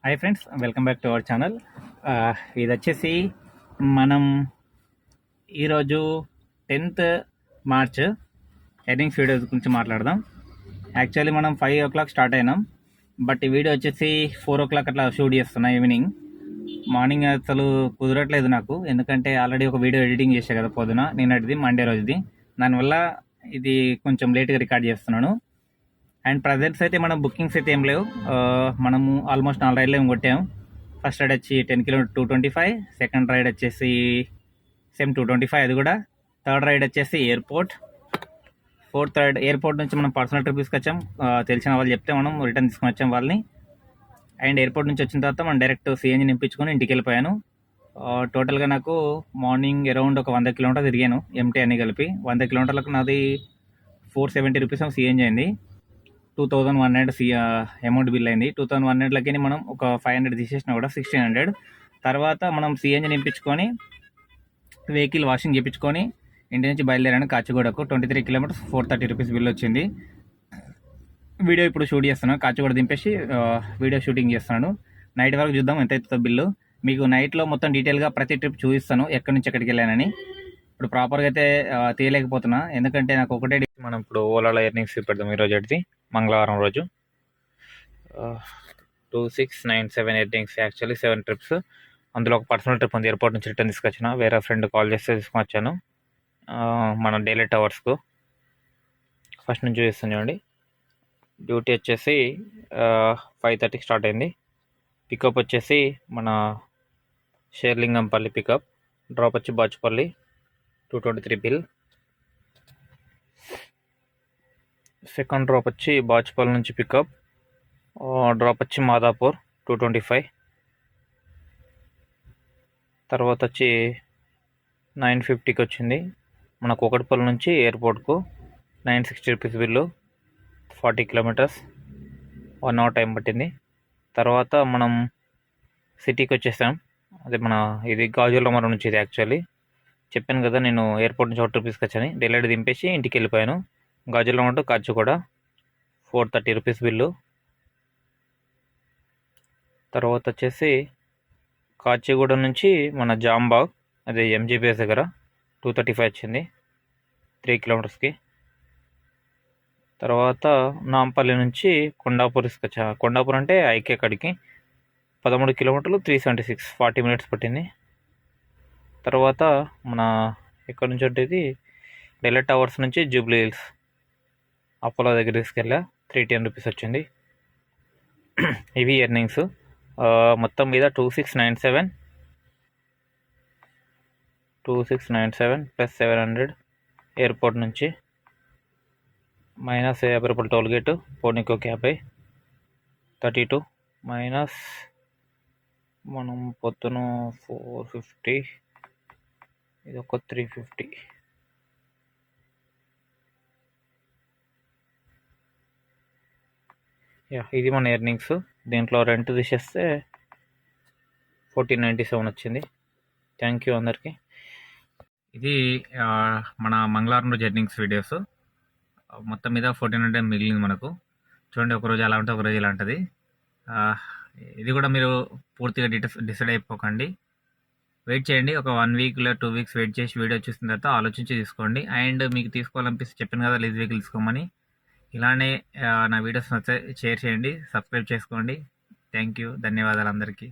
Hi friends, welcome back to our channel. ఇది వచ్చేసి మనం ఈరోజు 10th మార్చ్ ఎర్నింగ్స్ వీడియోస్ గురించి మాట్లాడదాం. యాక్చువల్లీ మనం 5 o'clock స్టార్ట్ అయినాం, బట్ ఈ వీడియో వచ్చేసి 4 o'clock అట్లా షూట్ చేస్తున్నా. ఈవినింగ్ మార్నింగ్ అసలు కుదరట్లేదు నాకు, ఎందుకంటే ఆల్రెడీ ఒక వీడియో ఎడిటింగ్ చేసా కదా పొద్దున, నిన్నటిది మండే రోజుది. దానివల్ల ఇది కొంచెం లేట్గా రికార్డ్ చేస్తున్నాను. అండ్ ప్రజెంట్స్ అయితే మనం బుకింగ్స్ అయితే ఏం లేవు. మనము ఆల్మోస్ట్ 4 రైడ్లు ఏమి కొట్టాము. ఫస్ట్ రైడ్ వచ్చి 10 km 225, సెకండ్ రైడ్ వచ్చేసి సేమ్ 225, అది కూడా. థర్డ్ రైడ్ వచ్చేసి ఎయిర్పోర్ట్. ఫోర్త్ రైడ్ ఎయిర్పోర్ట్ నుంచి మనం పర్సనల్ ట్రిప్ తీసుకొచ్చాం. తెలిసిన వాళ్ళు చెప్తే మనం రిటర్న్ తీసుకొని వచ్చాం వాళ్ళని. అండ్ ఎయిర్పోర్ట్ నుంచి వచ్చిన తర్వాత మనం డైరెక్ట్ సిఎన్జి నింపించుకొని ఇంటికి వెళ్ళిపోయాను. టోటల్గా నాకు మార్నింగ్ అరౌండ్ ఒక 100 kilometers తిరిగాను, ఎంటీ అన్ని కలిపి. 100 kilometers నాది 470 rupees సిఎన్జి అయింది. 2100 అమౌంట్ బిల్ అయింది. 2100లకి మనం ఒక 500 తీసేసినా కూడా 1600. తర్వాత మనం సిఎన్జి నింపించుకొని వెహికల్ వాషింగ్ చేయించుకొని ఇంటి నుంచి బయలుదేరాను కాచిగూడకు. 23 km 430 rupees బిల్ వచ్చింది. వీడియో ఇప్పుడు షూట్ చేస్తున్నాను, కాచిగూడ దింపేసి వీడియో షూటింగ్ చేస్తున్నాను. నైట్ వరకు చూద్దాం ఎంత అవుతుందో బిల్లు. మీకు నైట్లో మొత్తం డీటెయిల్గా ప్రతి ట్రిప్ చూపిస్తాను, ఎక్కడి నుంచి ఎక్కడికి వెళ్ళానని. ఇప్పుడు ప్రాపర్గా అయితే తీయలేకపోతున్నా, ఎందుకంటే నాకు ఒకటే. మనం ఇప్పుడు ఓలాలో ఎర్నింగ్స్ పెడదాం ఈరోజు. అయితే మంగళవారం రోజు 2697 ఎర్నింగ్స్, యాక్చువల్లీ 7 trips. అందులో ఒక పర్సనల్ ట్రిప్ ఉంది, ఎయిర్పోర్ట్ నుంచి రిటర్న్ తీసుకొచ్చిన. వేరే ఫ్రెండ్ కాల్ చేస్తే తీసుకొని వచ్చాను మన డైలీ టవర్స్కు. ఫస్ట్ నుంచి చూపిస్తాను చూడండి. డ్యూటీ వచ్చేసి 5:30 స్టార్ట్ అయింది. పికప్ వచ్చేసి మన షేర్లింగంపల్లి పికప్. డ్రాప్ వచ్చి బాచుపల్లి 223 బిల్. సెకండ్ డ్రాప్ వచ్చి బాచుపల్లి నుంచి పికప్. డ్రాప్ వచ్చి మాదాపూర్ 225. తర్వాత వచ్చి 950కి వచ్చింది మన కూకట్పల్లి నుంచి ఎయిర్పోర్ట్కు. 960 rupees bill, 40 kilometers, 1 hour time పట్టింది. తర్వాత మనం సిటీకి వచ్చేసాం. అదే మన ఇది గాజులమరం నుంచి. ఇది యాక్చువల్లీ చెప్పాను కదా నేను ఎయిర్పోర్ట్ నుంచి 1 rupees వచ్చాను. డైలైట్ దింపేసి ఇంటికి వెళ్ళిపోయాను. గాజులమరం టు కాచిగూడ 430 rupees బిల్లు. తర్వాత వచ్చేసి కాచిగూడ నుంచి మన జాంబాగ్, అదే ఎంజీబీఎస్ దగ్గర 235 వచ్చింది 3 kilometersకి. తర్వాత నాంపల్లి నుంచి కొండాపూర్ తీసుకొచ్చా. కొండాపూర్ అంటే ఐకే అక్కడికి 13 kilometers 376, 40 minutes పట్టింది. తర్వాత మన ఎక్కడి నుంచి ఉంటుంది డైలైట్ టవర్స్ నుంచి జూబ్లీ హిల్స్ అపోలో దగ్గర తీసుకెళ్ళా. 310 rupees వచ్చింది. ఇవి ఎర్నింగ్స్ మొత్తం మీద 2697 ప్లస్ 700 ఎయిర్పోర్ట్ నుంచి, మైనస్ 50 రూపాయలు టోల్ గేట్, పోనీకో 50, 32 మైనస్ మనం పొద్దున 450, ఇది ఒక 350. ఇది మన ఎర్నింగ్స్. దీంట్లో రెంట్ తీసేస్తే 1497 వచ్చింది. థ్యాంక్ యూ అందరికీ. ఇది మన మంగళవారం రోజు ఎర్నింగ్స్ వీడియోస్. మొత్తం మీద 1400 మిగిలింది మనకు. చూడండి, ఒకరోజు అలా ఉంటే ఒకరోజు ఇలా ఉంటుంది. ఇది కూడా మీరు పూర్తిగా డిసైడ్ అయిపోకండి, వెయిట్ చేయండి. ఒక 1 week లేదా 2 weeks వెయిట్ చేసి వీడియో చూసిన తర్వాత ఆలోచించి తీసుకోండి. అండ్ మీకు తీసుకోవాలనిపిస్తే చెప్పాను కదా లీజ్ వెహికల్ తీసుకోమని. ఇలానే నా వీడియోస్ నచ్చితే షేర్ చేయండి, సబ్స్క్రైబ్ చేసుకోండి. థ్యాంక్ యూ, ధన్యవాదాలు అందరికీ.